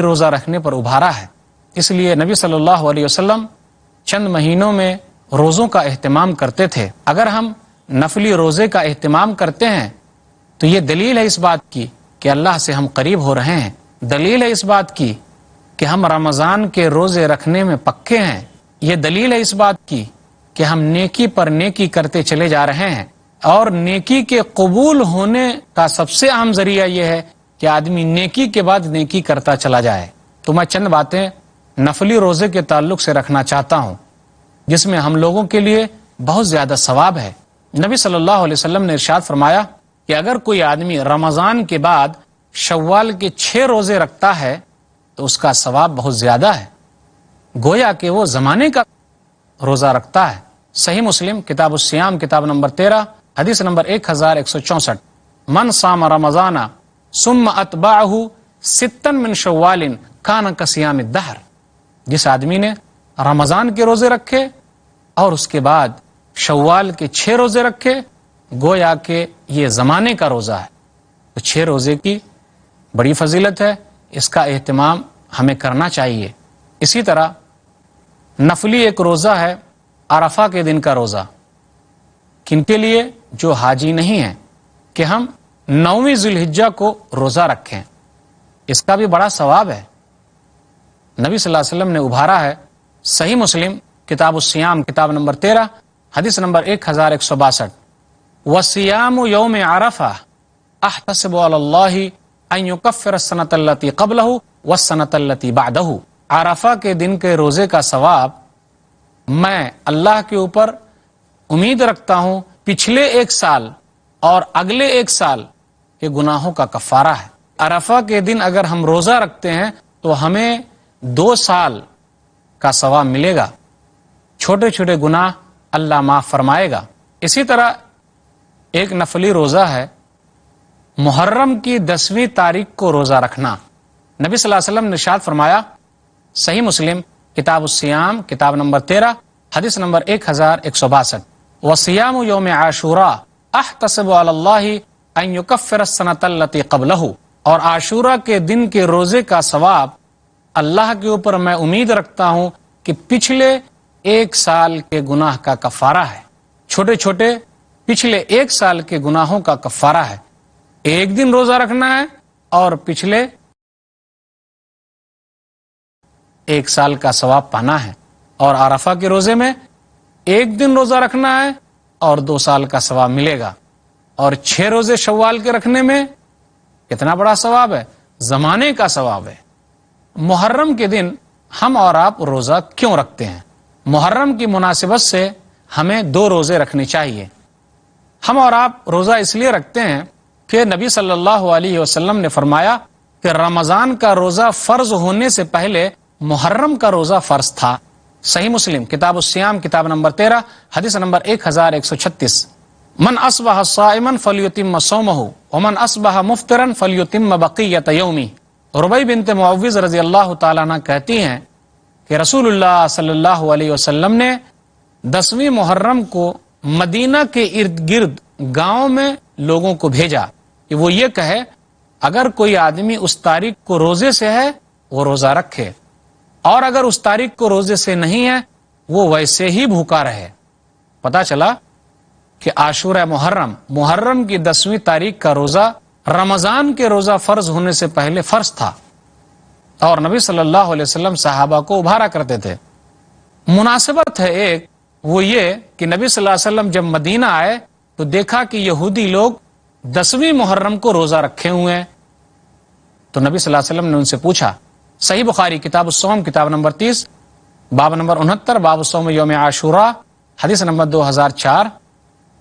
روزہ رکھنے پر ابھارا ہے۔ اس لیے نبی صلی اللہ علیہ وسلم چند مہینوں میں روزوں کا اہتمام کرتے تھے۔ اگر ہم نفلی روزے کا اہتمام کرتے ہیں تو یہ دلیل ہے اس بات کی کہ اللہ سے ہم قریب ہو رہے ہیں، دلیل ہے اس بات کی کہ ہم رمضان کے روزے رکھنے میں پکے ہیں، یہ دلیل ہے اس بات کی کہ ہم نیکی پر نیکی کرتے چلے جا رہے ہیں۔ اور نیکی کے قبول ہونے کا سب سے اہم ذریعہ یہ ہے کہ آدمی نیکی کے بعد نیکی کرتا چلا جائے۔ تو میں چند باتیں نفلی روزے کے تعلق سے رکھنا چاہتا ہوں جس میں ہم لوگوں کے لیے بہت زیادہ ثواب ہے۔ نبی صلی اللہ علیہ وسلم نے ارشاد فرمایا کہ اگر کوئی آدمی رمضان کے بعد شوال کے 6 روزے رکھتا ہے تو اس کا ثواب بہت زیادہ ہے، گویا کہ وہ زمانے کا روزہ رکھتا ہے۔ صحیح مسلم کتاب الصیام کتاب نمبر 13 حدیث نمبر 1164، من صام رمضان ثم اتبعہ 6 من شوال کان کصیام الدہر، جس آدمی نے رمضان کے روزے رکھے اور اس کے بعد شوال کے 6 روزے رکھے، گویا کہ یہ زمانے کا روزہ ہے۔ تو 6 روزے کی بڑی فضیلت ہے، اس کا اہتمام ہمیں کرنا چاہیے۔ اسی طرح نفلی ایک روزہ ہے عرفہ کے دن کا روزہ، کن کے لیے؟ جو حاجی نہیں ہیں، کہ ہم 9ویں ذی الحجہ کو روزہ رکھیں، اس کا بھی بڑا ثواب ہے۔ نبی صلی اللہ علیہ وسلم نے ابھارا ہے، صحیح مسلم کتاب الصیام کتاب نمبر 13 حدیث نمبر 1162، وصیام یوم عرفہ احتسب علی اللہ ان یکفر السنۃ التی قبلہ والسنۃ التی بعدہ، عرفہ کے دن کے روزے کا ثواب میں اللہ کے اوپر امید رکھتا ہوں پچھلے 1 سال اور اگلے 1 سال کے گناہوں کا کفارہ ہے۔ عرفہ کے دن اگر ہم روزہ رکھتے ہیں تو ہمیں 2 سال کا ثواب ملے گا، چھوٹے چھوٹے گناہ اللہ معاف فرمائے گا۔ اسی طرح ایک نفلی روزہ ہے محرم کی 10ویں تاریخ کو روزہ رکھنا۔ نبی صلی اللہ علیہ وسلم نے ارشاد فرمایا، صحیح مسلم کتاب الصیام کتاب نمبر 13 حدیث نمبر 1162، وصیام یوم عاشوراء احتسب علی اللہ ان یکفر السنۃ التی قبلہ، اور عاشورہ کے دن کے روزے کا ثواب اللہ کے اوپر میں امید رکھتا ہوں کہ پچھلے 1 سال کے گناہ کا کفارہ ہے، چھوٹے چھوٹے پچھلے 1 سال کے گناہوں کا کفارہ ہے۔ ایک دن روزہ رکھنا ہے اور پچھلے 1 سال کا ثواب پانا ہے، اور عرفہ کے روزے میں 1 دن روزہ رکھنا ہے اور 2 سال کا ثواب ملے گا، اور 6 روزے شوال کے رکھنے میں کتنا بڑا ثواب ہے، زمانے کا ثواب ہے۔ محرم کے دن ہم اور آپ روزہ کیوں رکھتے ہیں؟ محرم کی مناسبت سے ہمیں 2 روزے رکھنے چاہیے۔ ہم اور آپ روزہ اس لیے رکھتے ہیں کہ نبی صلی اللہ علیہ وسلم نے فرمایا کہ رمضان کا روزہ فرض ہونے سے پہلے محرم کا روزہ فرض تھا۔ صحیح مسلم کتاب الصیام کتاب نمبر 13 حدیث نمبر 1136، من اصبح صائما فلیتم صومہ ومن اصبح مفطرا فلیتم بقیۃ یومہ۔ ربیع بنت معوذ رضی اللہ تعالیٰ عنہ کہتی ہیں کہ رسول اللہ صلی اللہ علیہ وسلم نے 10ویں محرم کو مدینہ کے ارد گرد گاؤں میں لوگوں کو بھیجا کہ وہ یہ کہے اگر کوئی آدمی اس تاریخ کو روزے سے ہے وہ روزہ رکھے، اور اگر اس تاریخ کو روزے سے نہیں ہے وہ ویسے ہی بھوکا رہے۔ پتہ چلا کہ عاشورہ محرم کی 10ویں تاریخ کا روزہ رمضان کے روزہ فرض ہونے سے پہلے فرض تھا، اور نبی صلی اللہ علیہ وسلم صحابہ کو ابھارا کرتے تھے۔ مناسبت ہے ایک، وہ یہ کہ نبی صلی اللہ علیہ وسلم جب مدینہ آئے تو دیکھا کہ یہودی لوگ 10ویں محرم کو روزہ رکھے ہوئے ہیں، تو نبی صلی اللہ علیہ وسلم نے ان سے پوچھا، صحیح بخاری کتاب الصوم کتاب نمبر 30 باب نمبر 69 باب الصوم یوم عاشوراء حدیث نمبر 2004،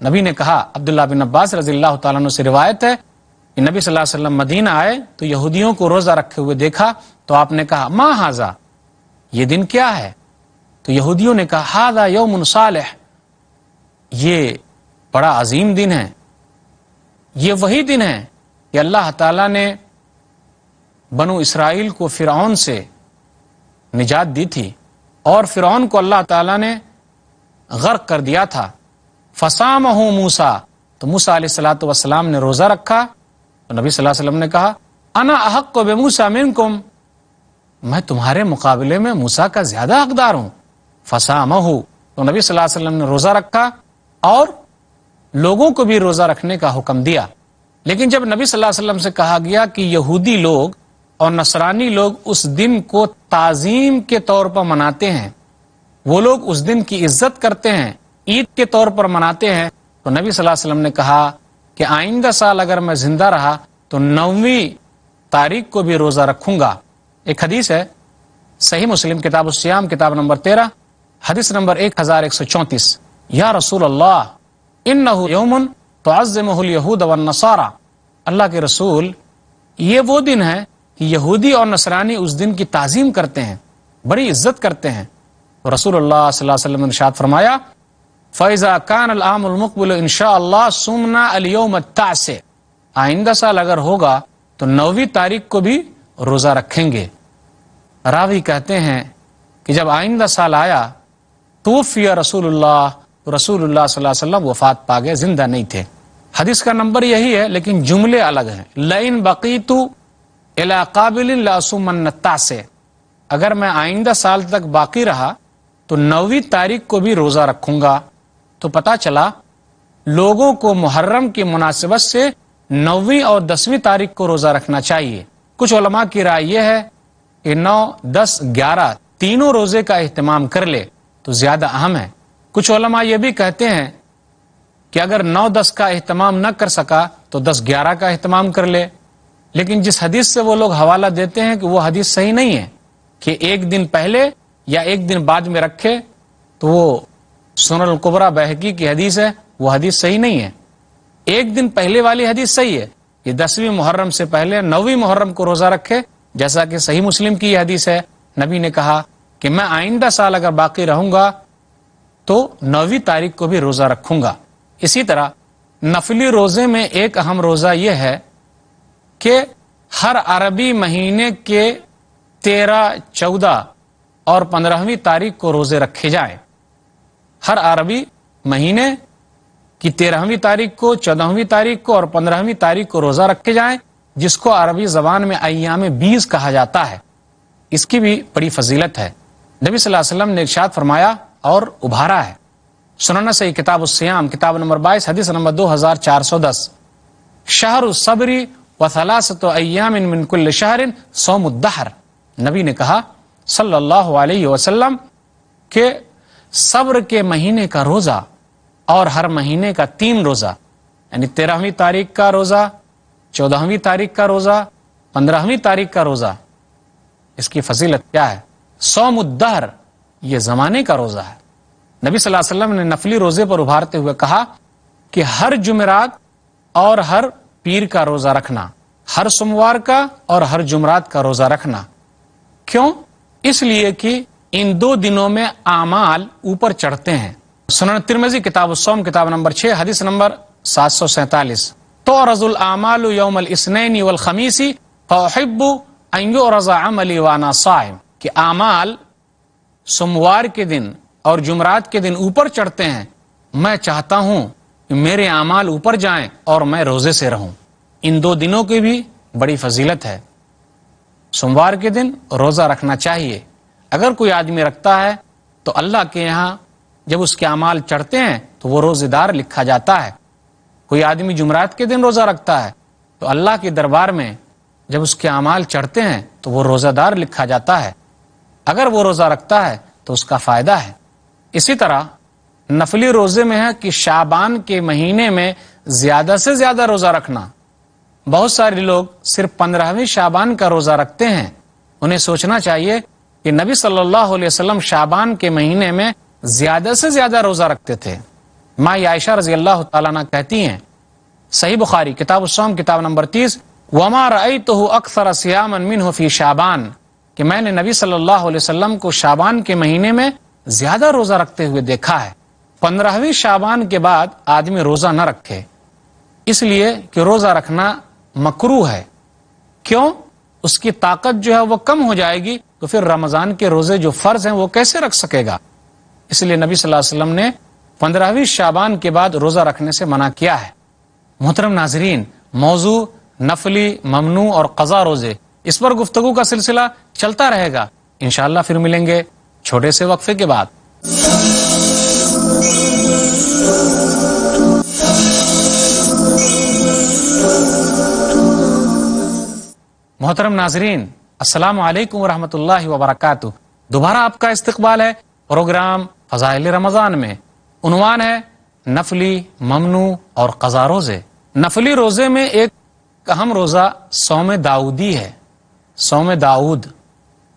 نبی نے کہا، عبداللہ بن عباس رضی اللہ تعالیٰ عنہ سے روایت ہے کہ نبی صلی اللہ علیہ وسلم مدینہ آئے تو یہودیوں کو روزہ رکھے ہوئے دیکھا تو آپ نے کہا، ما ھذا، یہ دن کیا ہے؟ تو یہودیوں نے کہا، ھذا یوم صالح، یہ بڑا عظیم دن ہے، یہ وہی دن ہے کہ اللہ تعالیٰ نے بنو اسرائیل کو فرعون سے نجات دی تھی، اور فرعون کو اللہ تعالیٰ نے غرق کر دیا تھا۔ فصامہ موسیٰ، تو موسیٰ علیہ السلام نے روزہ رکھا، تو نبی صلی اللہ علیہ وسلم نے کہا، انا احق بموسیٰ منکم، میں تمہارے مقابلے میں موسیٰ کا زیادہ حقدار ہوں. فصامہ، تو نبی صلی اللہ علیہ وسلم نے روزہ رکھا اور لوگوں کو بھی روزہ رکھنے کا حکم دیا. لیکن جب نبی صلی اللہ علیہ وسلم سے کہا گیا کہ یہودی لوگ اور نصرانی لوگ اس دن کو تعظیم کے طور پر مناتے ہیں، وہ لوگ اس دن کی عزت کرتے ہیں، عید کے طور پر مناتے ہیں، تو نبی صلی اللہ علیہ وسلم نے کہا کہ آئندہ سال اگر میں زندہ رہا تو 9ویں تاریخ کو بھی روزہ رکھوں گا. ایک حدیث ہے صحیح مسلم کتاب الصیام کتاب نمبر 13 حدیث نمبر 1134. یا رسول اللہ انہ یوم تعظمہ الیہود والنصارى، اللہ کے رسول یہ وہ دن ہے کہ یہودی اور نصرانی اس دن کی تعظیم کرتے ہیں، بڑی عزت کرتے ہیں. تو رسول اللہ صلی اللہ علیہ وسلم نے ارشاد فرمایا فَإِذَا كَانَ الْعَامُ الْمُقْبِلُ إِنْ شَاءَ اللَّهُ صُمْنَا الْيَوْمَ التَّاسِعَ، آئندہ سال اگر ہوگا تو 9ویں تاریخ کو بھی روزہ رکھیں گے. راوی کہتے ہیں کہ جب آئندہ سال آیا توفی رسول اللہ، تو رسول اللہ صلی اللہ علیہ وسلم وفات پا گئے، زندہ نہیں تھے. حدیث کا نمبر یہی ہے لیکن جملے الگ ہیں. لَإِن بَقِيتُ إِلَىٰ قَابِلٍ لَأَصُومَنَّ التَّاسِعَ، اگر میں آئندہ سال تک باقی رہا تو 9ویں تاریخ کو بھی روزہ رکھوں گا. تو پتہ چلا لوگوں کو محرم کی مناسبت سے 9ویں اور 10ویں تاریخ کو روزہ رکھنا چاہیے. کچھ علماء کی رائے یہ ہے کہ 9، 10، 11 تینوں روزے کا اہتمام کر لے تو زیادہ اہم ہے. کچھ علماء یہ بھی کہتے ہیں کہ اگر 9، 10 کا اہتمام نہ کر سکا تو 10، 11 کا اہتمام کر لے. لیکن جس حدیث سے وہ لوگ حوالہ دیتے ہیں کہ وہ حدیث صحیح نہیں ہے کہ ایک دن پہلے یا ایک دن بعد میں رکھے، تو وہ سنن الکبریٰ بہقی کی حدیث ہے، وہ حدیث صحیح نہیں ہے. ایک دن پہلے والی حدیث صحیح ہے کہ 10ویں محرم سے پہلے 9ویں محرم کو روزہ رکھے، جیسا کہ صحیح مسلم کی یہ حدیث ہے. نبی نے کہا کہ میں آئندہ سال اگر باقی رہوں گا تو 9ویں تاریخ کو بھی روزہ رکھوں گا. اسی طرح نفلی روزے میں ایک اہم روزہ یہ ہے کہ ہر عربی مہینے کے 13، 14 اور 15ویں تاریخ کو روزے رکھے جائیں. ہر عربی مہینے کی 13ویں تاریخ کو، 14ویں تاریخ کو اور 15ویں تاریخ کو روزہ رکھے جائیں، جس کو عربی زبان میں ایام بیز کہا جاتا ہے. اس کی بھی بڑی فضیلت ہے. نبی صلی اللہ علیہ وسلم نے ارشاد فرمایا اور ابھارا ہے. سنن صحیح کتاب الصیام کتاب نمبر 22 حدیث نمبر 2410. شہر الصبر وثلاثۃ ایام من کل شہر صوم الدہر. نبی نے کہا صلی اللہ علیہ وسلم کہ صبر کے مہینے کا روزہ اور ہر مہینے کا 3 روزہ، یعنی 13ویں تاریخ کا روزہ، 14ویں تاریخ کا روزہ، 15ویں تاریخ کا روزہ. اس کی فضیلت کیا ہے؟ صوم الدہر، یہ زمانے کا روزہ ہے. نبی صلی اللہ علیہ وسلم نے نفلی روزے پر ابھارتے ہوئے کہا کہ ہر جمعرات اور ہر پیر کا روزہ رکھنا، ہر سوموار کا اور ہر جمعرات کا روزہ رکھنا. کیوں؟ اس لیے کہ ان 2 دنوں میں اعمال اوپر چڑھتے ہیں. سنن ترمذی کتاب الصوم کتاب نمبر 6 حدیث نمبر 747. تعرض الاعمال یوم الاثنین والخمیس فاحب ان یعرض عملی وانا صائم، کہ اعمال سوموار کے دن اور جمعرات کے دن اوپر چڑھتے ہیں. میں چاہتا ہوں کہ میرے اعمال اوپر جائیں اور میں روزے سے رہوں. ان 2 دنوں کی بھی بڑی فضیلت ہے. سوموار کے دن روزہ رکھنا چاہیے. اگر کوئی آدمی رکھتا ہے تو اللہ کے یہاں جب اس کے اعمال چڑھتے ہیں تو وہ روزے دار لکھا جاتا ہے. کوئی آدمی جمعرات کے دن روزہ رکھتا ہے تو اللہ کے دربار میں جب اس کے اعمال چڑھتے ہیں تو وہ روزہ دار لکھا جاتا ہے. اگر وہ روزہ رکھتا ہے تو اس کا فائدہ ہے. اسی طرح نفلی روزے میں ہے کہ شعبان کے مہینے میں زیادہ سے زیادہ روزہ رکھنا. بہت سارے لوگ صرف 15ویں شعبان کا روزہ رکھتے ہیں. انہیں سوچنا چاہیے کہ نبی صلی اللہ علیہ وسلم شعبان کے مہینے میں زیادہ سے زیادہ روزہ رکھتے تھے. ماں عائشہ رضی اللہ تعالیٰ عنہ کہتی ہیں صحیح بخاری کتاب الصوم کتاب نمبر 30 وما رأیتہ اکثر صیاما منہ فی شعبان، کہ میں نے نبی صلی اللہ علیہ وسلم کو شعبان کے مہینے میں زیادہ روزہ رکھتے ہوئے دیکھا ہے. 15ویں شعبان کے بعد آدمی روزہ نہ رکھے، اس لیے کہ روزہ رکھنا مکروہ ہے. کیوں؟ اس کی طاقت جو ہے وہ کم ہو جائے گی، تو پھر رمضان کے روزے جو فرض ہیں وہ کیسے رکھ سکے گا؟ اس لیے نبی صلی اللہ علیہ وسلم نے 15ویں شعبان کے بعد روزہ رکھنے سے منع کیا ہے. محترم ناظرین، موضوع نفلی، ممنوع اور قضا روزے اس پر گفتگو کا سلسلہ چلتا رہے گا. انشاءاللہ پھر ملیں گے چھوٹے سے وقفے کے بعد. محترم ناظرین، السلام علیکم ورحمۃ اللہ وبرکاتہ. دوبارہ آپ کا استقبال ہے پروگرام فضائل رمضان میں. عنوان ہے نفلی، ممنوع اور قضا روزے. نفلی روزے میں ایک اہم روزہ صوم داؤدی ہے. صوم داؤد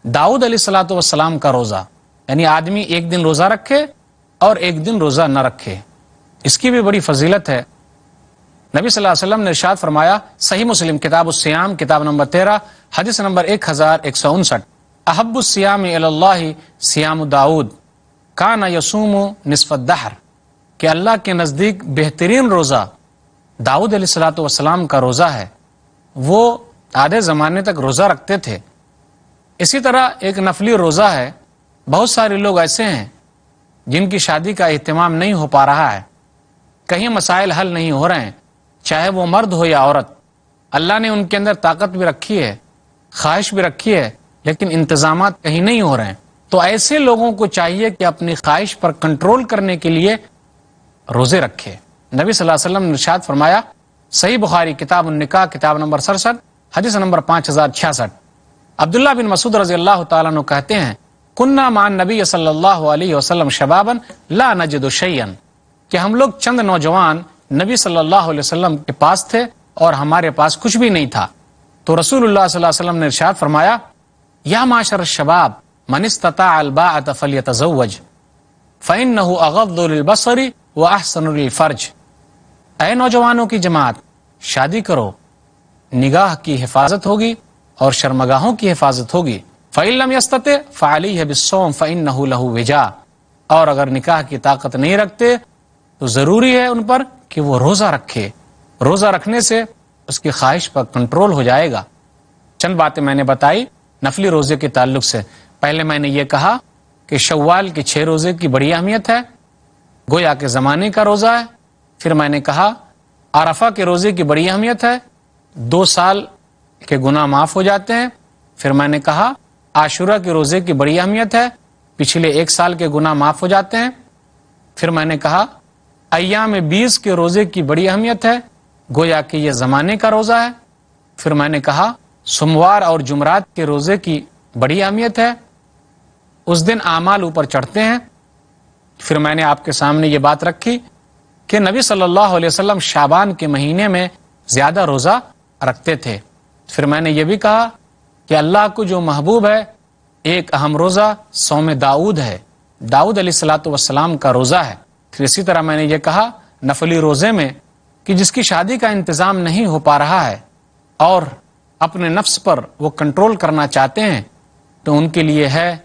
علیہ الصلوۃ والسلام کا روزہ، یعنی آدمی ایک دن روزہ رکھے اور ایک دن روزہ نہ رکھے. اس کی بھی بڑی فضیلت ہے. نبی صلی اللہ علیہ وسلم نے ارشاد فرمایا، صحیح مسلم کتاب الصیام کتاب نمبر 13 حدیث نمبر 1159، احب الصیام الی اللہ صیام داؤد کان یصوم نصف الدہر، کہ اللہ کے نزدیک بہترین روزہ داؤد علیہ الصلوۃ والسلام کا روزہ ہے. وہ آدھے زمانے تک روزہ رکھتے تھے. اسی طرح ایک نفلی روزہ ہے. بہت سارے لوگ ایسے ہیں جن کی شادی کا اہتمام نہیں ہو پا رہا ہے، کہیں مسائل حل نہیں ہو رہے ہیں، چاہے وہ مرد ہو یا عورت. اللہ نے ان کے اندر طاقت بھی رکھی ہے، خواہش بھی رکھی ہے، لیکن انتظامات کہیں نہیں ہو رہے ہیں. تو ایسے لوگوں کو چاہیے کہ اپنی خواہش پر کنٹرول کرنے کے لیے روزے رکھے. نبی صلی اللہ علیہ وسلم نے ارشاد فرمایا، صحیح بخاری کتاب النکاح کتاب نمبر 67 حدیث نمبر 5066، عبداللہ بن مسعود رضی اللہ تعالیٰ عنہ کہتے ہیں، کننا مع النبی صلی اللہ علیہ وسلم شبابا لا نجد شیئا، کہ ہم لوگ چند نوجوان نبی صلی اللہ علیہ وسلم کے پاس تھے اور ہمارے پاس کچھ بھی نہیں تھا. تو رسول اللہ صلی اللہ علیہ وسلم نے ارشاد فرمایا، یا معاشر الشباب من استطاع الباءة فلیتزوج فإنه اغض للبصر واحسن للفرج. اے نوجوانوں کی جماعت، شادی کرو، نگاہ کی حفاظت ہوگی اور شرمگاہوں کی حفاظت ہوگی. فإن لم يستطع فعليه بالصوم فإنه له وجاء، اور اگر نکاح کی طاقت نہیں رکھتے تو ضروری ہے ان پر کہ وہ روزہ رکھے. روزہ رکھنے سے اس کی خواہش پر کنٹرول ہو جائے گا. چند باتیں میں نے بتائی نفلی روزے کے تعلق سے. پہلے میں نے یہ کہا کہ شوال کے 6 روزے کی بڑی اہمیت ہے، گویا کے زمانے کا روزہ ہے. پھر میں نے کہا عرفہ کے روزے کی بڑی اہمیت ہے، 2 سال کے گناہ معاف ہو جاتے ہیں. پھر میں نے کہا عاشورہ کے روزے کی بڑی اہمیت ہے، پچھلے 1 سال کے گناہ معاف ہو جاتے ہیں. پھر میں نے کہا ایام 20 کے روزے کی بڑی اہمیت ہے، گویا کہ یہ زمانے کا روزہ ہے. پھر میں نے کہا سوموار اور جمعرات کے روزے کی بڑی اہمیت ہے، اس دن اعمال اوپر چڑھتے ہیں. پھر میں نے آپ کے سامنے یہ بات رکھی کہ نبی صلی اللہ علیہ وسلم شعبان کے مہینے میں زیادہ روزہ رکھتے تھے. پھر میں نے یہ بھی کہا کہ اللہ کو جو محبوب ہے ایک اہم روزہ صوم داؤد ہے، داؤد علیہ الصلوۃ والسلام کا روزہ ہے. پھر اسی طرح میں نے یہ کہا نفلی روزے میں کہ جس کی شادی کا انتظام نہیں ہو پا رہا ہے اور اپنے نفس پر وہ کنٹرول کرنا چاہتے ہیں تو ان کے لیے ہے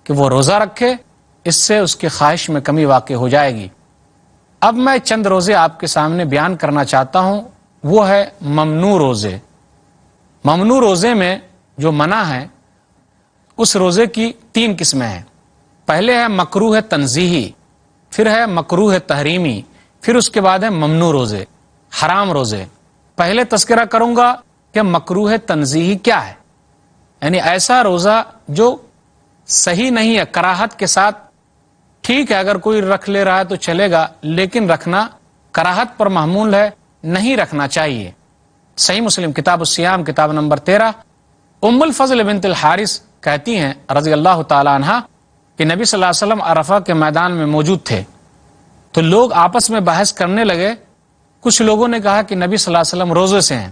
کہ وہ روزہ رکھے، اس سے اس کی خواہش میں کمی واقع ہو جائے گی. اب میں چند روزے آپ کے سامنے بیان کرنا چاہتا ہوں، وہ ہے ممنوع روزے. ممنوع روزے میں جو منع ہے اس روزے کی 3 قسمیں ہیں. پہلے ہے مکروہ تنزیہی، پھر ہے مکروہ تحریمی، پھر اس کے بعد ہے ممنوع روزے، حرام روزے. پہلے تذکرہ کروں گا کہ مکروہ تنزیہی کیا ہے، یعنی ایسا روزہ جو صحیح نہیں ہے، کراہت کے ساتھ. ٹھیک ہے اگر کوئی رکھ لے رہا ہے تو چلے گا، لیکن رکھنا کراہت پر محمول ہے، نہیں رکھنا چاہیے. صحیح مسلم کتاب الصیام کتاب نمبر 13 ام الفضل بنت الحارث کہتی ہیں رضی اللہ تعالی عنہ کہ نبی صلی اللہ علیہ وسلم عرفہ کے میدان میں موجود تھے تو لوگ آپس میں بحث کرنے لگے. کچھ لوگوں نے کہا کہ نبی صلی اللہ علیہ وسلم روزے سے ہیں،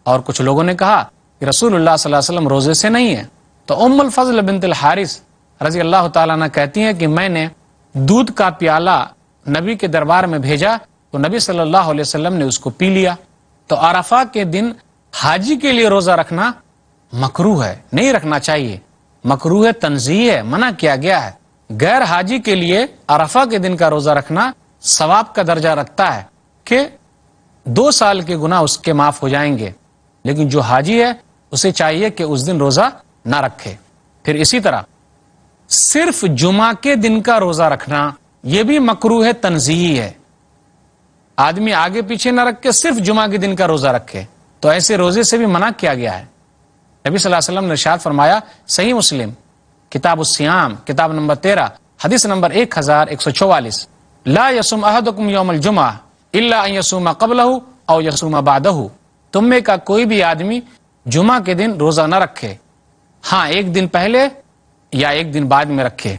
اور کچھ لوگوں نے کہا کہ رسول اللہ صلی اللہ علیہ وسلم روزے سے نہیں ہیں. تو ام الفضل بنت الحارث رضی اللہ تعالیٰ عنہ کہتی ہیں کہ میں نے دودھ کا پیالہ نبی کے دربار میں بھیجا تو نبی صلی اللہ علیہ وسلم نے اس کو پی لیا. تو عرفہ کے دن حاجی کے لیے روزہ رکھنا مکروہ ہے، نہیں رکھنا چاہیے، مکروہ تنزیہ ہے، منع کیا گیا ہے. غیر حاجی کے لیے عرفہ کے دن کا روزہ رکھنا ثواب کا درجہ رکھتا ہے کہ 2 سال کے گناہ اس کے معاف ہو جائیں گے. لیکن جو حاجی ہے اسے چاہیے کہ اس دن روزہ نہ رکھے. پھر اسی طرح صرف جمعہ کے دن کا روزہ رکھنا یہ بھی مکروہ تنزیہی ہے. آدمی آگے پیچھے نہ رکھ کے صرف جمعہ کے دن کا روزہ رکھے، تو ایسے روزے سے بھی منع کیا گیا ہے. نبی صلی اللہ علیہ وسلم نے ارشاد فرمایا، صحیح مسلم کتاب الصیام کتاب نمبر 13 حدیث نمبر 1144، لا یصوم احدکم یوم الجمعہ الا ان یصوم قبلہ او یصوم بعدہ، تم میں کا کوئی بھی آدمی جمعہ کے دن روزہ نہ رکھے، ہاں ایک دن پہلے یا ایک دن بعد میں رکھے۔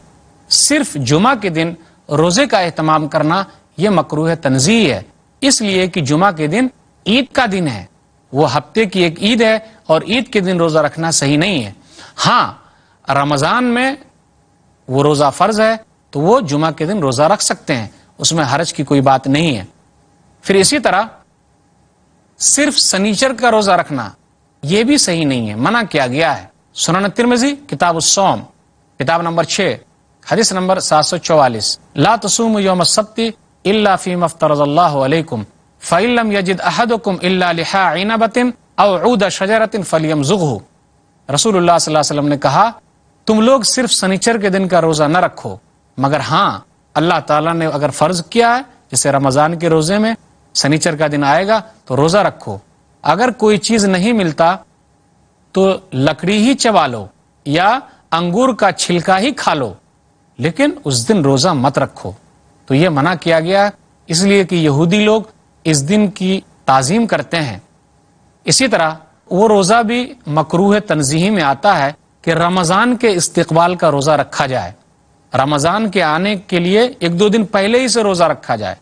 صرف جمعہ کے دن روزے کا اہتمام کرنا یہ مکروہ تنزیہ ہے، اس لیے کہ جمعہ کے دن عید کا دن ہے، وہ ہفتے کی ایک عید ہے، اور عید کے دن روزہ رکھنا صحیح نہیں ہے۔ ہاں رمضان میں وہ روزہ فرض ہے تو وہ جمعہ کے دن روزہ رکھ سکتے ہیں، اس میں حرج کی کوئی بات نہیں ہے۔ پھر اسی طرح صرف سنیچر کا روزہ رکھنا یہ بھی صحیح نہیں ہے، منع کیا گیا ہے۔ سنن ترمذی کتاب الصوم کتاب نمبر 6 حدیث نمبر 744، لا تصوموا یوم السبت الا فیما افترض اللہ علیکم فإن لم یجد احدکم الا لحاء عنبۃ او عود شجرۃ فلیمزغہ۔ رسول اللہ صلی اللہ علیہ وسلم نے کہا تم لوگ صرف سنیچر کے دن کا روزہ نہ رکھو، مگر ہاں اللہ تعالیٰ نے اگر فرض کیا ہے جیسے رمضان کے روزے میں سنیچر کا دن آئے گا تو روزہ رکھو، اگر کوئی چیز نہیں ملتا تو لکڑی ہی چبا لو یا انگور کا چھلکا ہی کھا لو، لیکن اس دن روزہ مت رکھو۔ تو یہ منع کیا گیا اس لیے کہ یہودی لوگ اس دن کی تعظیم کرتے ہیں۔ اسی طرح وہ روزہ بھی مکروہ تنزیہی میں آتا ہے کہ رمضان کے استقبال کا روزہ رکھا جائے، رمضان کے آنے کے لیے ایک دو دن پہلے ہی سے روزہ رکھا جائے،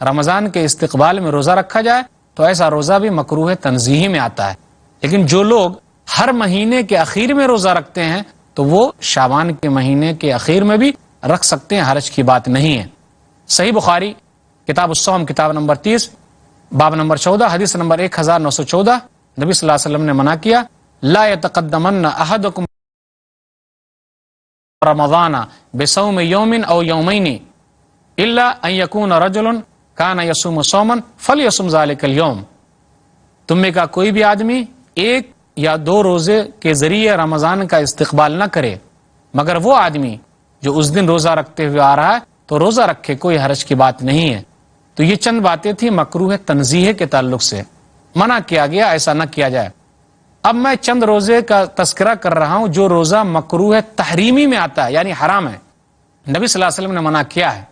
رمضان کے استقبال میں روزہ رکھا جائے تو ایسا روزہ بھی مکروہ تنزیہی میں آتا ہے۔ لیکن جو لوگ ہر مہینے کے اخیر میں روزہ رکھتے ہیں تو وہ شعبان کے مہینے کے اخیر میں بھی رکھ سکتے ہیں، حرج کی بات نہیں ہے۔ صحیح بخاری کتاب الصوم کتاب نمبر 30 باب نمبر 14 حدیث نمبر 1914، نبی صلی اللہ علیہ وسلم نے منع کیا، لا يتقدمن احدکم رمضان بصوم یوم او یومین الا ان یکون رجل کان یصوم صوما فلیصم ذلک اليوم، تم میں کا کوئی بھی آدمی ایک یا دو روزے کے ذریعے رمضان کا استقبال نہ کرے، مگر وہ آدمی جو اس دن روزہ رکھتے ہوئے آ رہا ہے تو روزہ رکھے، کوئی حرج کی بات نہیں ہے۔ تو یہ چند باتیں تھیں مکروہ تنزیہ کے تعلق سے، منع کیا گیا ایسا نہ کیا جائے۔ اب میں چند روزے کا تذکرہ کر رہا ہوں جو روزہ مکروہ تحریمی میں آتا ہے، یعنی حرام ہے، نبی صلی اللہ علیہ وسلم نے منع کیا ہے۔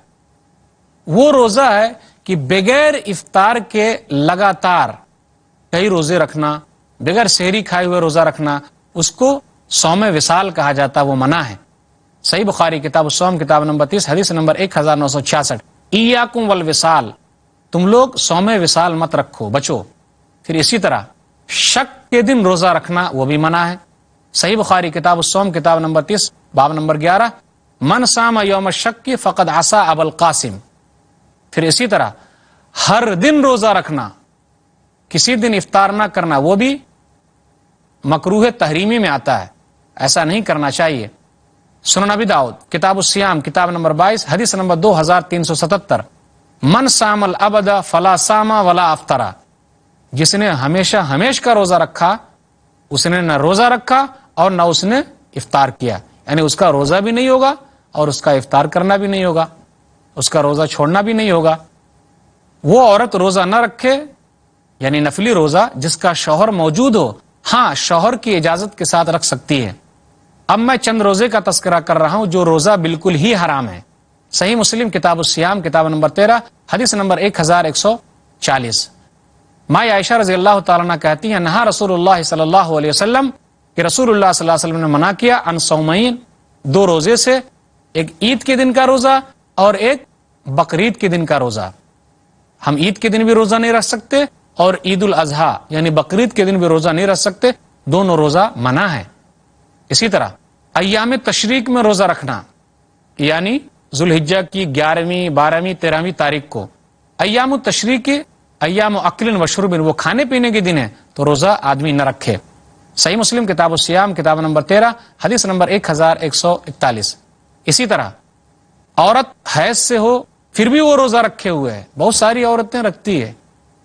وہ روزہ ہے کہ بغیر افطار کے لگاتار کئی روزے رکھنا، بغیر سحری کھائے ہوئے روزہ رکھنا، اس کو صوم وصال کہا جاتا ہے، وہ منع ہے۔ صحیح بخاری کتاب الصوم کتاب نمبر 30 حدیث نمبر 1966، ایاکم والوصال، تم لوگ صوم وصال مت رکھو، بچو۔ پھر اسی طرح شک کے دن روزہ رکھنا وہ بھی منع ہے۔ صحیح بخاری کتاب الصوم کتاب نمبر 30 باب نمبر 11، من صام یوم الشک فقد عصى ابا القاسم۔ پھر اسی طرح ہر دن روزہ رکھنا، کسی دن افطار نہ کرنا، وہ بھی مکروہ تحریمی میں آتا ہے، ایسا نہیں کرنا چاہیے۔ سنن ابی داؤد کتاب الصیام کتاب نمبر 22 حدیث نمبر 2377، من صام الابد فلا صام ولا افطر، جس نے ہمیشہ ہمیش کا روزہ رکھا اس نے نہ روزہ رکھا اور نہ اس نے افطار کیا، یعنی اس کا روزہ بھی نہیں ہوگا اور اس کا افطار کرنا بھی نہیں ہوگا، اس کا روزہ چھوڑنا بھی نہیں ہوگا۔ وہ عورت روزہ نہ رکھے یعنی نفلی روزہ جس کا شوہر موجود ہو، ہاں شوہر کی اجازت کے ساتھ رکھ سکتی ہے۔ اب میں چند روزے کا تذکرہ کر رہا ہوں جو روزہ بالکل ہی حرام ہے۔ صحیح مسلم کتاب الصیام کتاب نمبر 13 حدیث نمبر 1140، ماں عائشہ رضی اللہ تعالیٰ عنہ کہتی ہیں، نہا رسول اللہ صلی اللہ علیہ وسلم، کہ رسول اللہ صلی اللہ علیہ وسلم نے منع کیا ان صومین، دو روزے سے، ایک عید کے دن کا روزہ اور ایک بقرعید کے دن کا روزہ۔ ہم عید کے دن بھی روزہ نہیں رکھ سکتے اور عید الاضحیٰ یعنی بقرعید کے دن بھی روزہ نہیں رکھ سکتے، دونوں روزہ منع ہے۔ اسی طرح ایام تشریق میں روزہ رکھنا، یعنی ذوالحجہ کی 11ویں 12ویں 13ویں تاریخ کو، ایام التشریق ایام اکل و شرب، وہ کھانے پینے کے دن ہے تو روزہ آدمی نہ رکھے۔ صحیح مسلم کتاب الصیام کتاب نمبر 13 حدیث نمبر 1141۔ اسی طرح عورت حیض سے ہو پھر بھی وہ روزہ رکھے ہوئے ہے، بہت ساری عورتیں رکھتی ہے،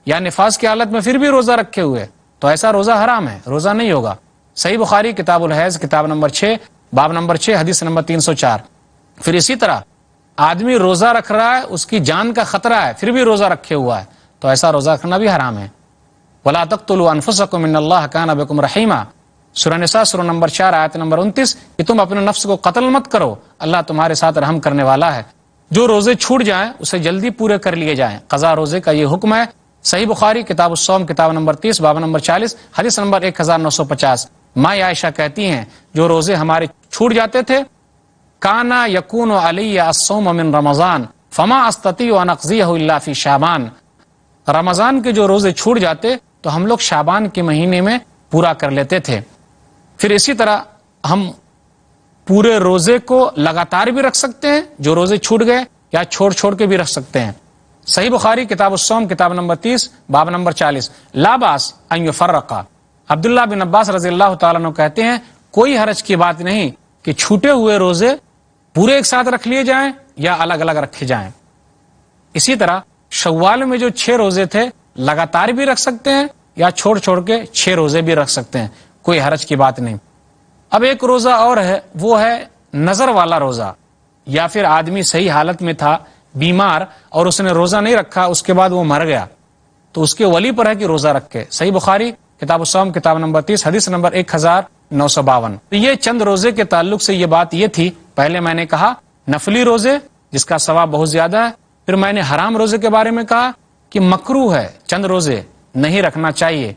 یا نفاس کی حالت میں پھر بھی روزہ رکھے ہوئے، تو ایسا روزہ حرام ہے، روزہ نہیں ہوگا۔ صحیح بخاری کتاب الحیض کتاب نمبر 6 باب نمبر 6 حدیث نمبر 304۔ پھر اسی طرح آدمی روزہ رکھ رہا ہے، اس کی جان کا خطرہ ہے، پھر بھی روزہ رکھے ہوا ہے، تو ایسا روزہ رکھنا بھی حرام ہے۔ وَلَا تَقْتُلُوا أَنفُسَكُمْ إِنَّ اللَّهَ كَانَ بِكُمْ رَحِيمًا، سورہ نساء سورہ نمبر 4 آیت نمبر 29 کہ تم اپنے نفس کو قتل مت کرو، اللہ تمہارے ساتھ رحم کرنے والا ہے۔ جو روزے چھوٹ جائیں اسے جلدی پورے کر لیے جائیں، قضا روزے کا یہ حکم ہے۔ صحیح بخاری کتاب الصوم کتاب نمبر 30 باب نمبر 40 حدیث نمبر 1950۔ ماں عائشہ کہتی ہیں جو روزے ہمارے چھوٹ جاتے تھے، کانا یکون علی الصوم من رمضان فما استطیع ان اقضیہ الا فی شعبان، رمضان کے جو روزے چھوٹ جاتے تو ہم لوگ شعبان کے مہینے میں پورا کر لیتے تھے۔ پھر اسی طرح ہم پورے روزے کو لگاتار بھی رکھ سکتے ہیں، جو روزے چھوٹ گئے، یا چھوڑ چھوڑ کے بھی رکھ سکتے ہیں۔ صحیح بخاری کتاب الصوم کتاب نمبر 30 باب نمبر 40۔ لا باس ان یفرقا، عبداللہ بن عباس رضی اللہ تعالیٰ عنہ کہتے ہیں کوئی حرج کی بات نہیں کہ چھوٹے ہوئے روزے پورے ایک ساتھ رکھ لیے جائیں یا الگ الگ رکھے جائیں۔ اسی طرح شوال میں جو 6 روزے تھے لگاتار بھی رکھ سکتے ہیں یا چھوڑ چھوڑ کے 6 روزے بھی رکھ سکتے ہیں، کوئی حرج کی بات نہیں۔ اب ایک روزہ اور ہے، وہ ہے نظر والا روزہ، یا پھر آدمی صحیح حالت میں تھا بیمار اور اس نے روزہ نہیں رکھا، اس کے بعد وہ مر گیا، تو اس کے ولی پر ہے کہ روزہ رکھے۔ صحیح بخاری کتاب الصوم کتاب نمبر 30 حدیث نمبر 1952۔ تو یہ چند روزے کے تعلق سے یہ بات یہ تھی۔ پہلے میں نے کہا نفلی روزے جس کا ثواب بہت زیادہ ہے، پھر میں نے حرام روزے کے بارے میں کہا کہ مکروہ ہے، چند روزے نہیں رکھنا چاہیے،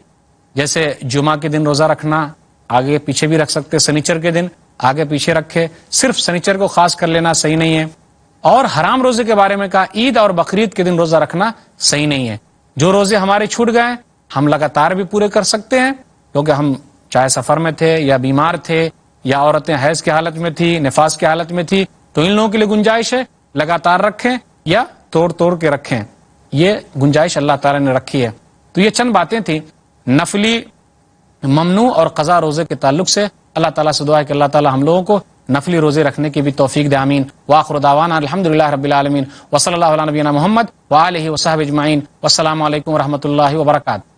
جیسے جمعہ کے دن روزہ رکھنا، آگے پیچھے بھی رکھ سکتے، سنیچر کے دن آگے پیچھے رکھے، صرف سنیچر کو خاص کر لینا صحیح نہیں ہے۔ اور حرام روزے کے بارے میں کہا عید اور بقرعید کے دن روزہ رکھنا صحیح نہیں ہے۔ جو روزے ہمارے چھوٹ گئے ہم لگاتار بھی پورے کر سکتے ہیں، کیونکہ ہم چاہے سفر میں تھے یا بیمار تھے یا عورتیں حیض کی حالت میں تھی، نفاس کی حالت میں تھی، تو ان لوگوں کے لیے گنجائش ہے لگاتار رکھیں یا توڑ توڑ کے رکھیں، یہ گنجائش اللہ تعالیٰ نے رکھی ہے۔ تو یہ چند باتیں تھیں نفلی، ممنوع اور قضا روزے کے تعلق سے۔ اللہ تعالیٰ سے دعا ہے کہ اللہ تعالیٰ ہم لوگوں کو نفلی روزے رکھنے کی بھی توفیق دے، آمین۔ وآخر دعوانا الحمدللہ رب العالمین، وصلی اللہ علی نبینا محمد وآلہ وصحبہ اجمعین، والسلام علیکم ورحمۃ اللہ وبرکاتہ۔